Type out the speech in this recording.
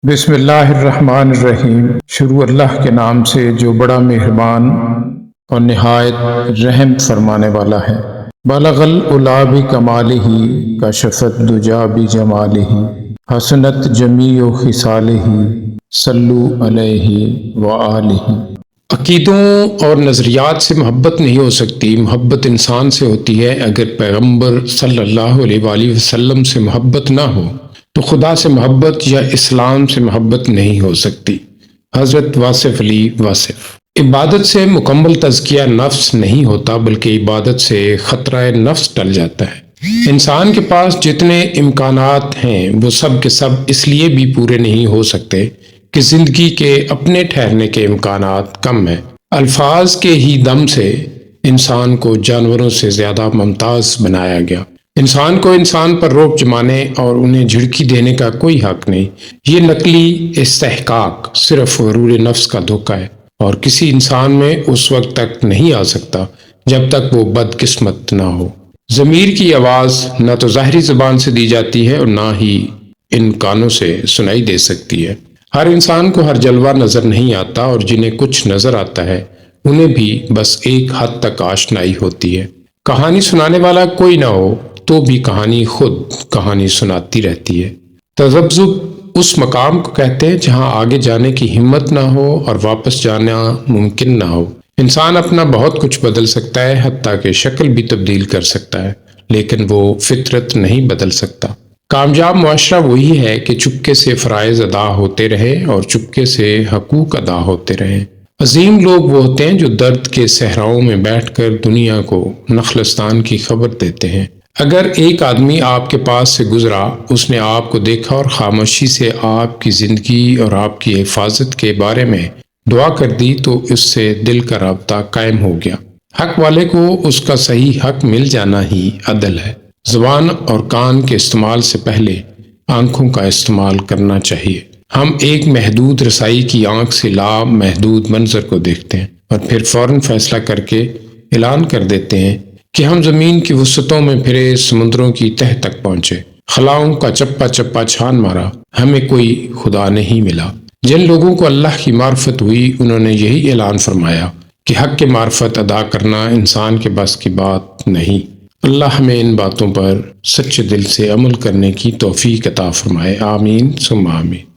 بسم اللہ الرحمن الرحیم۔ شروع اللہ کے نام سے جو بڑا مہربان اور نہایت رحم فرمانے والا ہے۔ بلغ العلا بکمالہ کشف الدجی بجمالہ حسنت جمیع خصالہ صلو علیہ وآلہ۔ عقیدوں اور نظریات سے محبت نہیں ہو سکتی، محبت انسان سے ہوتی ہے۔ اگر پیغمبر صلی اللہ علیہ وآلہ وسلم سے محبت نہ ہو تو خدا سے محبت یا اسلام سے محبت نہیں ہو سکتی۔ حضرت واصف علی واصف۔ عبادت سے مکمل تزکیہ نفس نہیں ہوتا، بلکہ عبادت سے خطرہ نفس ٹل جاتا ہے۔ انسان کے پاس جتنے امکانات ہیں وہ سب کے سب اس لیے بھی پورے نہیں ہو سکتے کہ زندگی کے اپنے ٹھہرنے کے امکانات کم ہیں۔ الفاظ کے ہی دم سے انسان کو جانوروں سے زیادہ ممتاز بنایا گیا۔ انسان کو انسان پر روک جمانے اور انہیں جھڑکی دینے کا کوئی حق نہیں۔ یہ نقلی استحقاق صرف غرور نفس کا دھوکہ ہے، اور کسی انسان میں اس وقت تک نہیں آ سکتا جب تک وہ بدقسمت نہ ہو۔ ضمیر کی آواز نہ تو ظاہری زبان سے دی جاتی ہے اور نہ ہی ان کانوں سے سنائی دے سکتی ہے۔ ہر انسان کو ہر جلوہ نظر نہیں آتا، اور جنہیں کچھ نظر آتا ہے انہیں بھی بس ایک حد تک آشنائی ہوتی ہے۔ کہانی سنانے والا کوئی نہ ہو تو بھی کہانی خود کہانی سناتی رہتی ہے۔ تذبذب اس مقام کو کہتے ہیں جہاں آگے جانے کی ہمت نہ ہو اور واپس جانا ممکن نہ ہو۔ انسان اپنا بہت کچھ بدل سکتا ہے، حتیٰ کہ شکل بھی تبدیل کر سکتا ہے، لیکن وہ فطرت نہیں بدل سکتا۔ کامیاب معاشرہ وہی ہے کہ چپکے سے فرائض ادا ہوتے رہے اور چپکے سے حقوق ادا ہوتے رہے۔ عظیم لوگ وہ ہوتے ہیں جو درد کے صحراؤں میں بیٹھ کر دنیا کو نخلستان کی خبر دیتے ہیں۔ اگر ایک آدمی آپ کے پاس سے گزرا، اس نے آپ کو دیکھا اور خاموشی سے آپ کی زندگی اور آپ کی حفاظت کے بارے میں دعا کر دی تو اس سے دل کا رابطہ قائم ہو گیا۔ حق والے کو اس کا صحیح حق مل جانا ہی عدل ہے۔ زبان اور کان کے استعمال سے پہلے آنکھوں کا استعمال کرنا چاہیے۔ ہم ایک محدود رسائی کی آنکھ سے لامحدود منظر کو دیکھتے ہیں اور پھر فوراً فیصلہ کر کے اعلان کر دیتے ہیں کہ ہم زمین کی وسعتوں میں پھرے سمندروں کی تہہ تک پہنچے، خلاؤں کا چپا چپا چھان مارا، ہمیں کوئی خدا نہیں ملا۔ جن لوگوں کو اللہ کی معرفت ہوئی انہوں نے یہی اعلان فرمایا کہ حق کی معرفت ادا کرنا انسان کے بس کی بات نہیں۔ اللہ ہمیں ان باتوں پر سچے دل سے عمل کرنے کی توفیق عطا فرمائے، آمین ثم آمین۔